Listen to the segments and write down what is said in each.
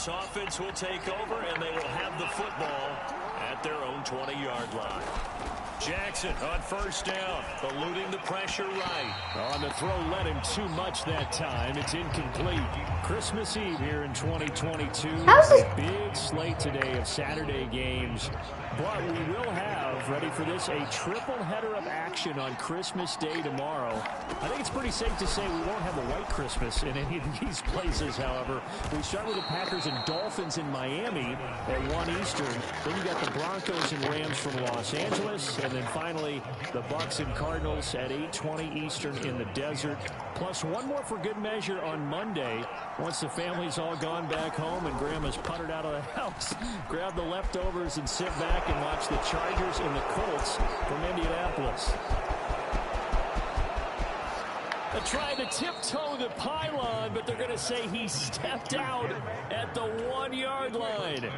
this offense will take over, and they will have the football at their own 20-yard line. Jackson on first down, eluding the pressure right. On the throw, led him too much that time. It's incomplete. Christmas Eve here in 2022. A big slate today of Saturday games. But we will have, ready for this, a triple header of action on Christmas Day tomorrow. I think it's pretty safe to say we won't have a white Christmas in any of these places, however. We start with the Packers and Dolphins in Miami at 1 Eastern. Then you got the Broncos and Rams from Los Angeles. And then finally, the Bucs and Cardinals at 8:20 Eastern in the desert. Plus one more for good measure on Monday. Once the family's all gone back home and Grandma's puttered out of the house, grab the leftovers and sit back and watch the Chargers and the Colts from Indianapolis. They're trying to tiptoe the pylon, but they're going to say he stepped out at the 1-yard line.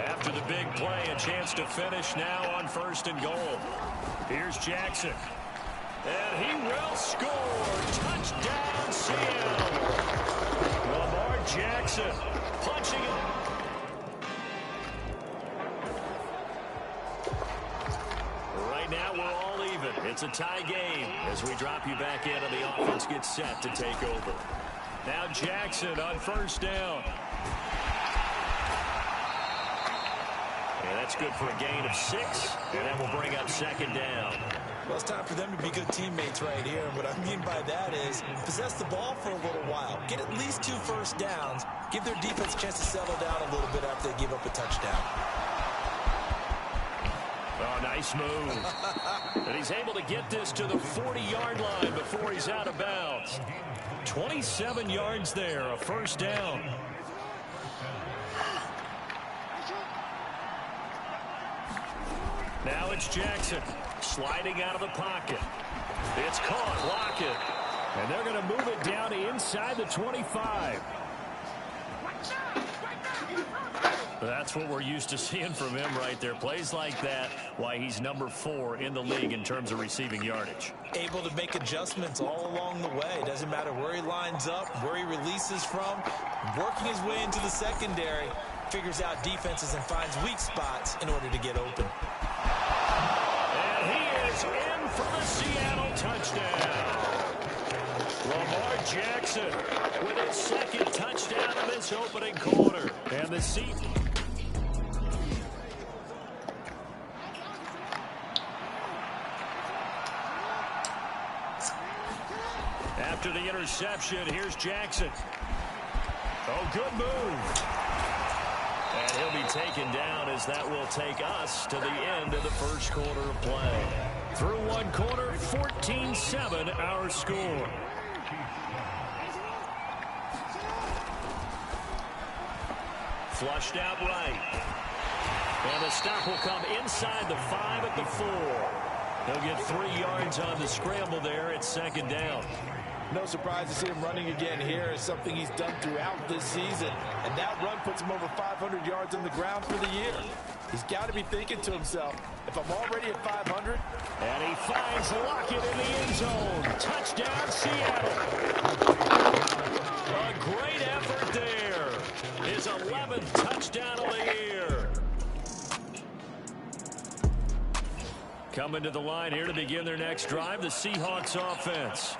After the big play, a chance to finish now on 1st and goal. Here's Jackson. And he will score. Touchdown, Seattle. Lamar Jackson punching it. Right now, we're all even. It's a tie game as we drop you back in and the offense gets set to take over. Now Jackson on 1st down. And that's good for a gain of 6, and that will bring up 2nd down. Well, it's time for them to be good teammates right here. And what I mean by that is possess the ball for a little while. Get at least 2 first downs. Give their defense a chance to settle down a little bit after they give up a touchdown. Oh, nice move. And he's able to get this to the 40-yard line before he's out of bounds. 27 yards there, a 1st down. Now it's Jackson sliding out of the pocket. It's caught. Lockett. And they're going to move it down to inside the 25. That's what we're used to seeing from him right there. Plays like that, why he's number 4 in the league in terms of receiving yardage. Able to make adjustments all along the way. Doesn't matter where he lines up, where he releases from. Working his way into the secondary. Figures out defenses and finds weak spots in order to get open. And he is in for the Seattle touchdown. Lamar Jackson with his 2nd touchdown in this opening quarter. And the seat. After the interception, here's Jackson. Oh, good move. And he'll be taken down as that will take us to the end of the 1st quarter of play. Through 1 quarter, 14-7 our score. Flushed out right. And the stop will come inside the 5 at the 4. He'll get 3 yards on the scramble there at 2nd down. No surprise to see him running again here. It's something he's done throughout this season. And that run puts him over 500 yards on the ground for the year. He's got to be thinking to himself, if I'm already at 500. And he finds Lockett in the end zone. Touchdown, Seattle. A great effort there. His 11th touchdown of the year. Coming to the line here to begin their next drive, the Seahawks offense.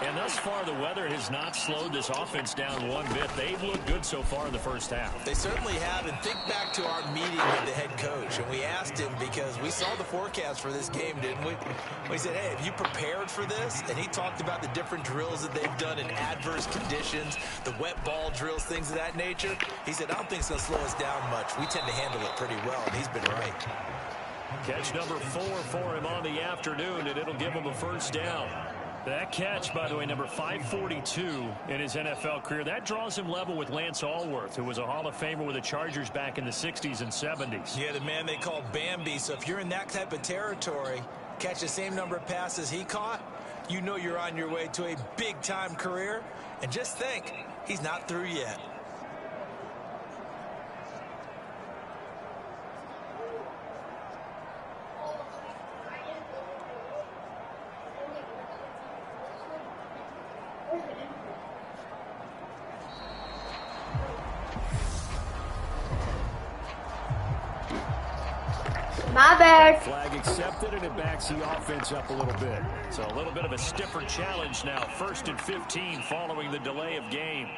And thus far, the weather has not slowed this offense down one bit. They've looked good so far in the 1st half. They certainly have. And think back to our meeting with the head coach. And we asked him because we saw the forecast for this game, didn't we? We said, hey, have you prepared for this? And he talked about the different drills that they've done in adverse conditions, the wet ball drills, things of that nature. He said, I don't think it's going to slow us down much. We tend to handle it pretty well. And he's been right. Catch number 4 for him on the afternoon, and it'll give him a 1st down. That catch, by the way, number 542 in his NFL career. That draws him level with Lance Allworth, who was a Hall of Famer with the Chargers back in the 60s and 70s. Yeah, the man they called Bambi. So if you're in that type of territory, catch the same number of passes he caught, you know you're on your way to a big-time career. And just think, he's not through yet. My bad. Flag accepted, and it backs the offense up a little bit. So a little bit of a stiffer challenge now. 1st and 15 following the delay of game.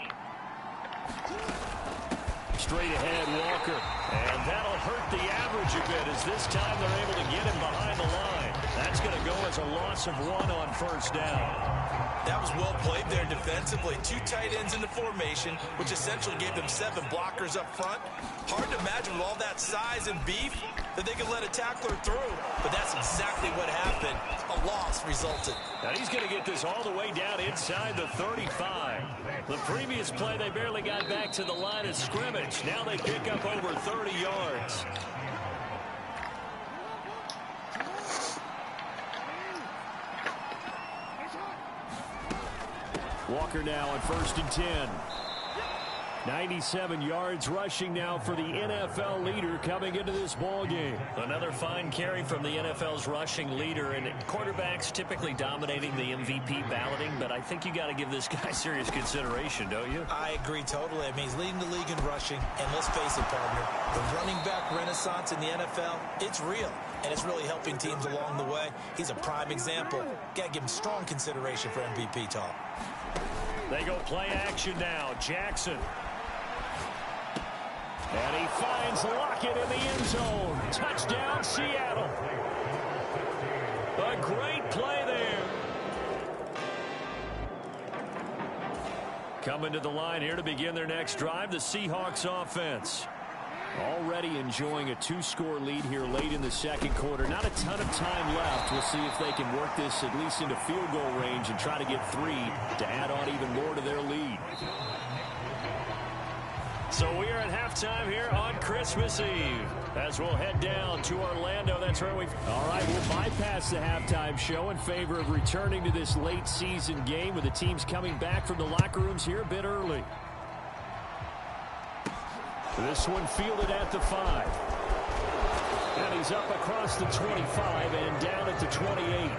Straight ahead, Walker. And that'll hurt the average a bit as this time they're able to get him behind the line. That's going to go as a loss of 1 on 1st down. That was well played there defensively. 2 tight ends in the formation, which essentially gave them 7 blockers up front. Hard to imagine with all that size and beef that they could let a tackler through. But that's exactly what happened. A loss resulted. Now he's going to get this all the way down inside the 35. The previous play, they barely got back to the line of scrimmage. Now they pick up over 30 yards. Walker now on 1st and 10. 97 yards rushing now for the NFL leader coming into this ball game. Another fine carry from the NFL's rushing leader, and quarterbacks typically dominating the MVP balloting, but I think you got to give this guy serious consideration, don't you? I agree totally. I mean, he's leading the league in rushing, and let's face it, partner, the running back renaissance in the NFL, it's real, and it's really helping teams along the way. He's a prime example. Got to give him strong consideration for MVP talk. They go play action now. Jackson. And he finds Lockett in the end zone. Touchdown, Seattle. A great play there. Coming to the line here to begin their next drive, the Seahawks offense. Already enjoying a 2-score lead here late in the 2nd quarter. Not a ton of time left. We'll see if they can work this at least into field goal range and try to get 3 to add on even more to their lead. So we are at halftime here on Christmas Eve. As we'll head down to Orlando, that's where All right, we'll bypass the halftime show in favor of returning to this late season game with the teams coming back from the locker rooms here a bit early. This one fielded at the 5. And he's up across the 25 and down at the 28.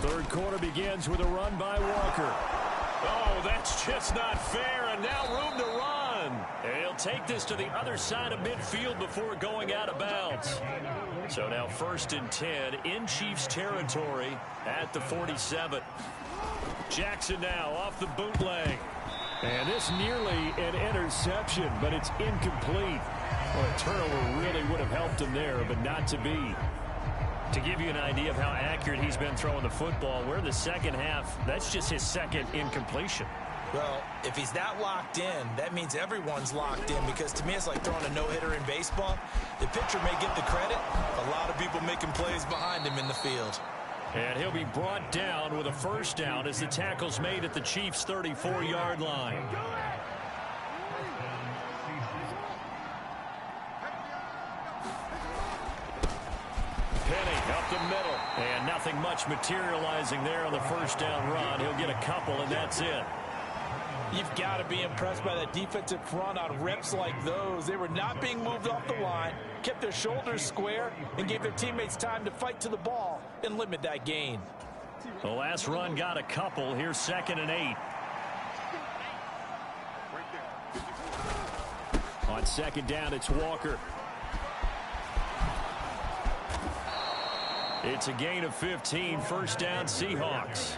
Third quarter begins with a run by Walker. Oh, that's just not fair, and now room to run. And he'll take this to the other side of midfield before going out of bounds. So now 1st and 10 in Chiefs territory at the 47. Jackson now off the bootleg. And this nearly an interception, but it's incomplete. Well, a turnover really would have helped him there, but not to be. To give you an idea of how accurate he's been throwing the football, we're in the 2nd half. That's just his 2nd incompletion. Well, if he's that locked in, that means everyone's locked in, because to me it's like throwing a no-hitter in baseball. The pitcher may get the credit, a lot of people making plays behind him in the field. And he'll be brought down with a 1st down as the tackle's made at the Chiefs' 34-yard line. Penny up the middle, and nothing much materializing there on the 1st down run. He'll get a couple, and that's it. You've got to be impressed by that defensive front on reps like those. They were not being moved off the line, kept their shoulders square, and gave their teammates time to fight to the ball and limit that gain. The last run got a couple. Here's 2nd and 8. On 2nd down, it's Walker. It's a gain of 15. 1st down, Seahawks.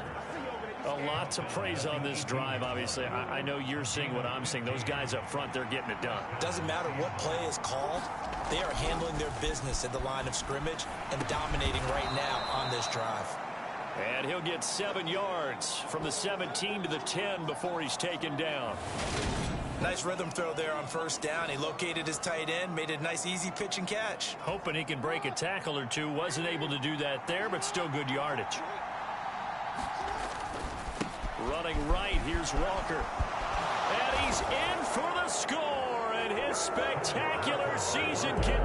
A lot to praise on this drive, obviously. I know you're seeing what I'm seeing. Those guys up front, they're getting it done. Doesn't matter what play is called. They are handling their business at the line of scrimmage and dominating right now on this drive. And he'll get 7 yards from the 17 to the 10 before he's taken down. Nice rhythm throw there on 1st down. He located his tight end, made a nice easy pitch and catch. Hoping he can break a tackle or two. Wasn't able to do that there, but still good yardage. Running right, here's Walker. And he's in for the score, and his spectacular season can...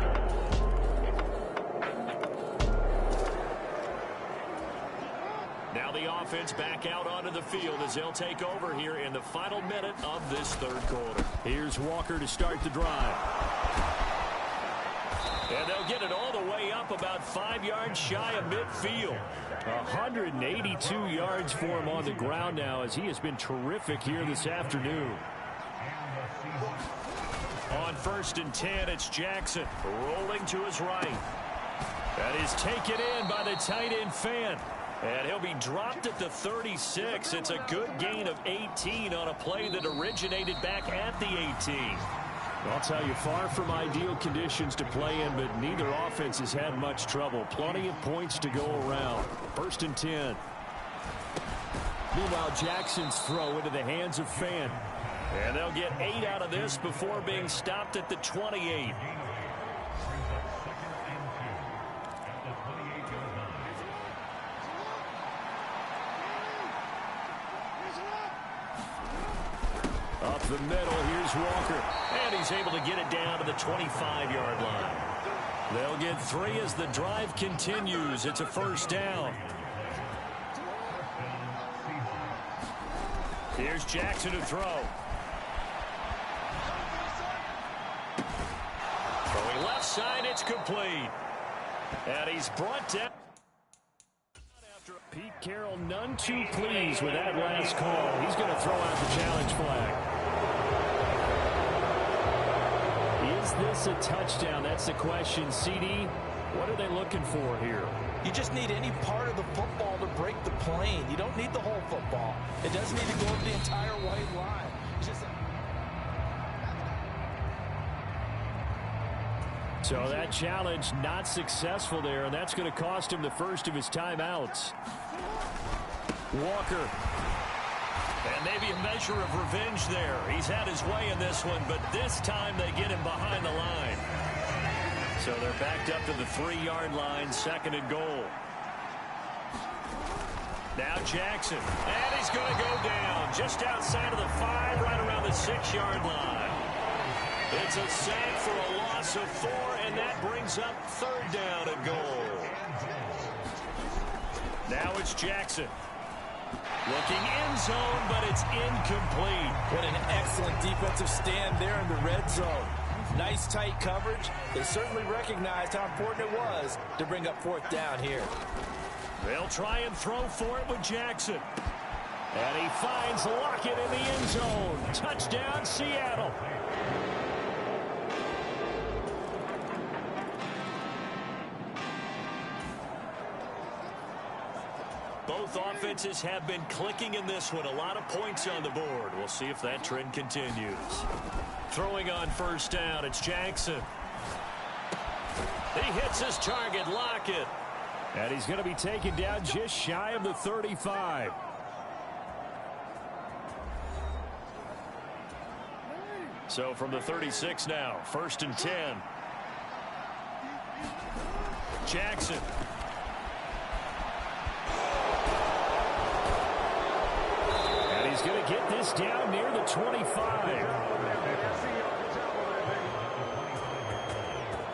Now the offense back out onto the field as they'll take over here in the final minute of this 3rd quarter. Here's Walker to start the drive. And they'll get it all the way up about 5 yards shy of midfield. 182 yards for him on the ground now, as he has been terrific here this afternoon. On 1st and 10, it's Jackson rolling to his right. That is taken in by the tight end Fan. And he'll be dropped at the 36. It's a good gain of 18 on a play that originated back at the 18. I'll tell you, far from ideal conditions to play in, but neither offense has had much trouble. Plenty of points to go around. 1st and 10. Meanwhile, Jackson's throw into the hands of Fan. And they'll get 8 out of this before being stopped at the 28. Up the middle, here's Walker. And he's able to get it down to the 25-yard line. They'll get 3 as the drive continues. It's a 1st down. Here's Jackson to throw. Throwing left side, it's complete. And he's brought down. Pete Carroll none too pleased with that last call. He's going to throw out the challenge flag. Is this a touchdown? That's the question. CD, what are they looking for here? You just need any part of the football to break the plane. You don't need the whole football. It doesn't need to go over the entire white line. It's just So that challenge not successful there, and that's going to cost him the first of his timeouts. Walker. And maybe a measure of revenge there. He's had his way in this one, but this time they get him behind the line. So they're backed up to the 3-yard line, 2nd and goal. Now Jackson. And he's going to go down just outside of the 5, right around the 6-yard line. It's a sack for a loss of 4, and that brings up 3rd down and goal. Now it's Jackson. Looking end zone, but it's incomplete. What an excellent defensive stand there in the red zone. Nice tight coverage. They certainly recognized how important it was to bring up 4th down here. They'll try and throw for it with Jackson. And he finds Lockett in the end zone. Touchdown, Seattle. Both offenses have been clicking in this one. A lot of points on the board. We'll see if that trend continues. Throwing on 1st down, it's Jackson. He hits his target, Lockett. And he's going to be taken down just shy of the 35. So from the 36 now, 1st and 10. Jackson. And he's going to get this down near the 25.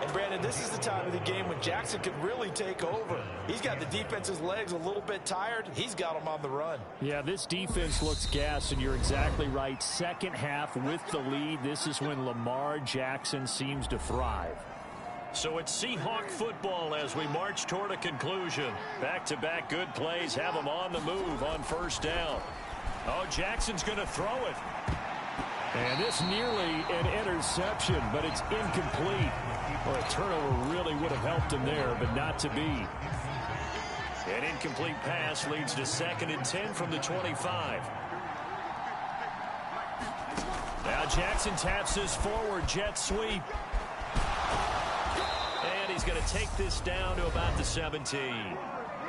And Brandon, this is the time of the game when Jackson could really take over. He's got the defense's legs a little bit tired. He's got them on the run. Yeah, this defense looks gassed, and you're exactly right. 2nd half with the lead. This is when Lamar Jackson seems to thrive. So it's Seahawk football as we march toward a conclusion. Back-to-back good plays have them on the move on 1st down. Oh, Jackson's going to throw it. And this nearly an interception, but it's incomplete. Well, a turnover really would have helped him there, but not to be. An incomplete pass leads to 2nd and 10 from the 25. Now Jackson taps his forward jet sweep. And he's going to take this down to about the 17.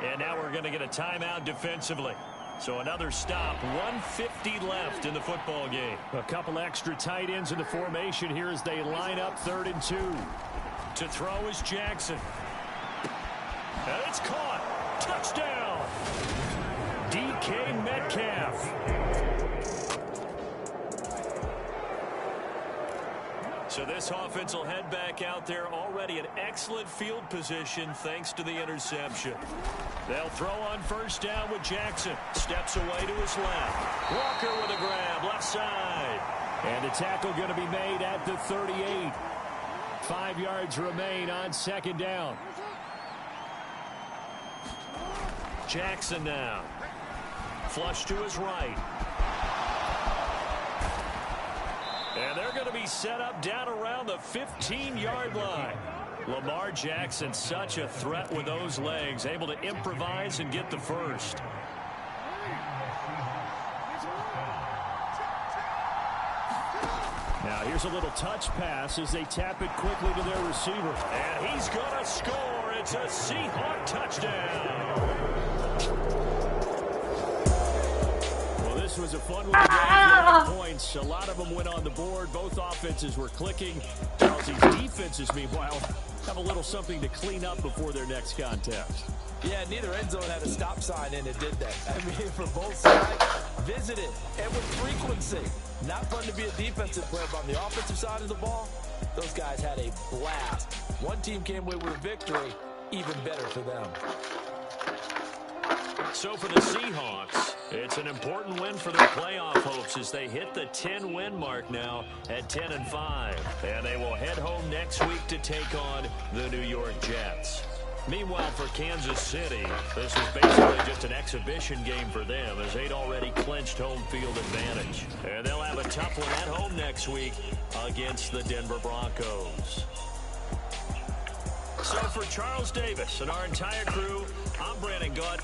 And now we're going to get a timeout defensively. So another stop, 1:50 left in the football game. A couple extra tight ends in the formation here as they line up 3rd and 2. To throw is Jackson. And it's caught. Touchdown. DK Metcalf. So this offense will head back out there already in excellent field position thanks to the interception. They'll throw on 1st down with Jackson. Steps away to his left. Walker with a grab, left side. And the tackle going to be made at the 38. 5 yards remain on second down. Jackson now. Flush to his right. And they're going to be set up down around the 15-yard line. Lamar Jackson, such a threat with those legs, able to improvise and get the first. Now here's a little touch pass as they tap it quickly to their receiver. And he's going to score. It's a Seahawk touchdown. Well, this was a fun one today. Points. A lot of them went on the board. Both offenses were clicking. Chelsea's defenses, meanwhile, have a little something to clean up before their next contest. Yeah, neither end zone had a stop sign in it, did they? I mean, for both sides, visited and with frequency. Not fun to be a defensive player, but on the offensive side of the ball, those guys had a blast. One team came away with a victory, even better for them. So for the Seahawks, it's an important win for their playoff hopes as they hit the 10-win mark now at 10-5. And they will head home next week to take on the New York Jets. Meanwhile, for Kansas City, this was basically just an exhibition game for them as they'd already clinched home field advantage. And they'll have a tough one at home next week against the Denver Broncos. So for Charles Davis and our entire crew, I'm Brandon Gaunt.